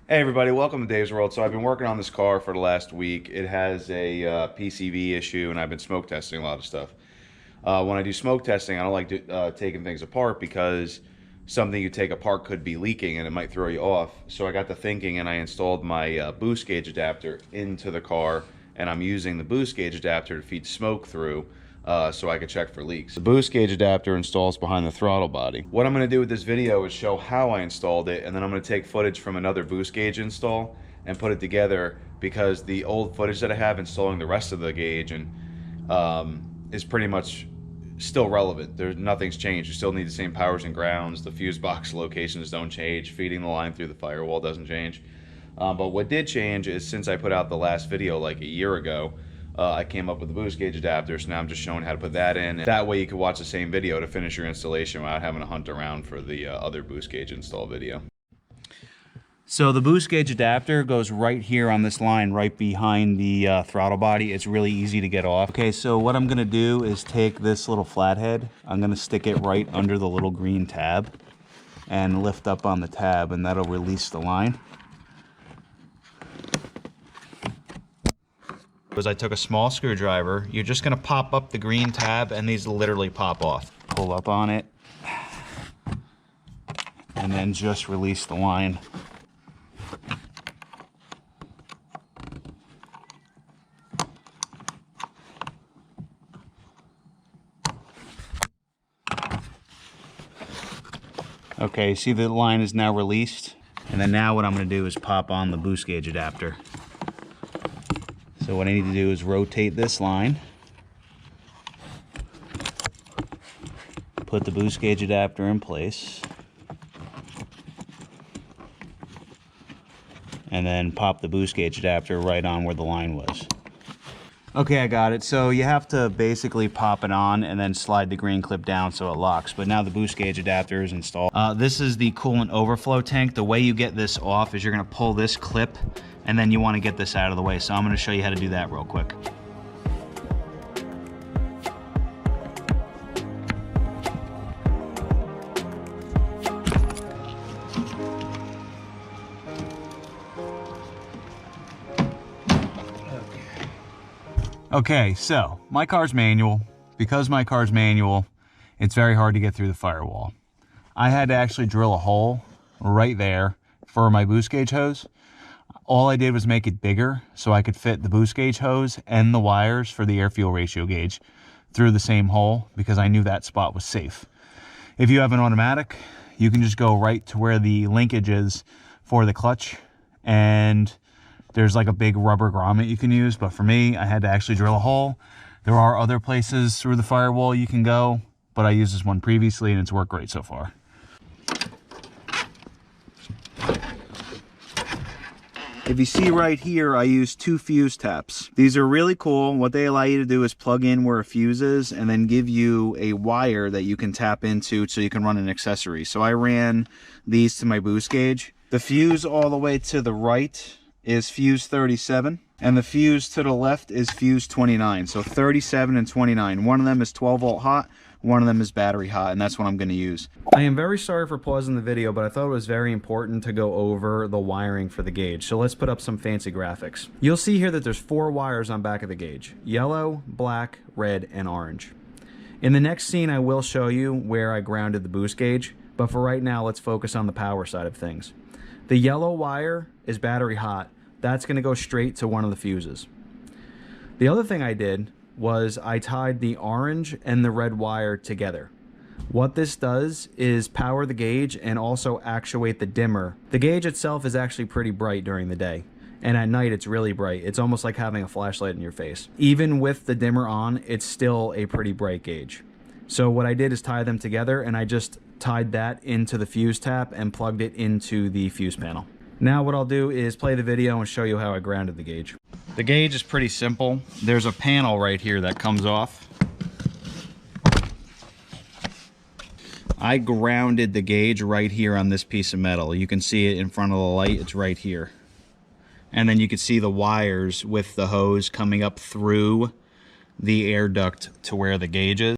Hey everybody, welcome to Dave's World. So I've been working on this car for the last week. It has a PCV issue and I've been smoke testing a lot of stuff. When I do smoke testing, I don't like taking things apart because something you take apart could be leaking and it might throw you off. So I got to thinking and I installed my boost gauge adapter into the car, and I'm using the boost gauge adapter to feed smoke through so I could check for leaks. The boost gauge adapter installs behind the throttle body. What I'm going to do with this video is show how I installed it, and then I'm going to take footage from another boost gauge install and put it together, because the old footage that I have installing the rest of the gauge and is pretty much still relevant. Nothing's changed. You still need the same powers and grounds. The fuse box locations don't change. Feeding the line through the firewall doesn't change. But what did change is, since I put out the last video like a year ago, I came up with the boost gauge adapter, so now I'm just showing how to put that in. That way you can watch the same video to finish your installation without having to hunt around for the other boost gauge install video. So the boost gauge adapter goes right here on this line, right behind the throttle body. It's really easy to get off. Okay, so what I'm gonna do is take this little flathead, I'm gonna stick it right under the little green tab and lift up on the tab, and that'll release the line. I took a small screwdriver. You're just gonna pop up the green tab and these literally pop off. Pull up on it and then just release the line. Okay, see the line is now released? And then now what I'm gonna do is pop on the boost gauge adapter. So what I need to do is rotate this line, put the boost gauge adapter in place, and then pop the boost gauge adapter right on where the line was. Okay, I got it. So you have to basically pop it on and then slide the green clip down so it locks. But now the boost gauge adapter is installed. This is the coolant overflow tank. The way you get this off is you're gonna pull this clip, and then you want to get this out of the way. So I'm going to show you how to do that real quick. Okay, so my car's manual. Because my car's manual, it's very hard to get through the firewall. I had to actually drill a hole right there for my boost gauge hose. All I did was make it bigger so I could fit the boost gauge hose and the wires for the air-fuel ratio gauge through the same hole, because I knew that spot was safe. If you have an automatic, you can just go right to where the linkage is for the clutch, and there's like a big rubber grommet you can use, but for me, I had to actually drill a hole. There are other places through the firewall you can go, but I used this one previously and it's worked great so far. If you see right here, I use 2 fuse taps. These are really cool. What they allow you to do is plug in where a fuse is and then give you a wire that you can tap into so you can run an accessory. So I ran these to my boost gauge. The fuse all the way to the right is fuse 37, and the fuse to the left is fuse 29. So 37 and 29. One of them is 12 volt hot, one of them is battery hot, and that's what I'm going to use. I am very sorry for pausing the video, but I thought it was very important to go over the wiring for the gauge. So let's put up some fancy graphics. You'll see here that there's 4 wires on back of the gauge: yellow, black, red, and orange. In the next scene, I will show you where I grounded the boost gauge, but for right now, let's focus on the power side of things. The yellow wire is battery hot. That's going to go straight to one of the fuses. The other thing I did was I tied the orange and the red wire together. What this does is power the gauge and also actuate the dimmer. The gauge itself is actually pretty bright during the day, and at night it's really bright. It's almost like having a flashlight in your face. Even with the dimmer on, it's still a pretty bright gauge. So what I did is tie them together, and I just tied that into the fuse tap and plugged it into the fuse panel. Now what I'll do is play the video and show you how I grounded the gauge. The gauge is pretty simple. There's a panel right here that comes off. I grounded the gauge right here on this piece of metal. You can see it in front of the light. It's right here. And then you can see the wires with the hose coming up through the air duct to where the gauge is.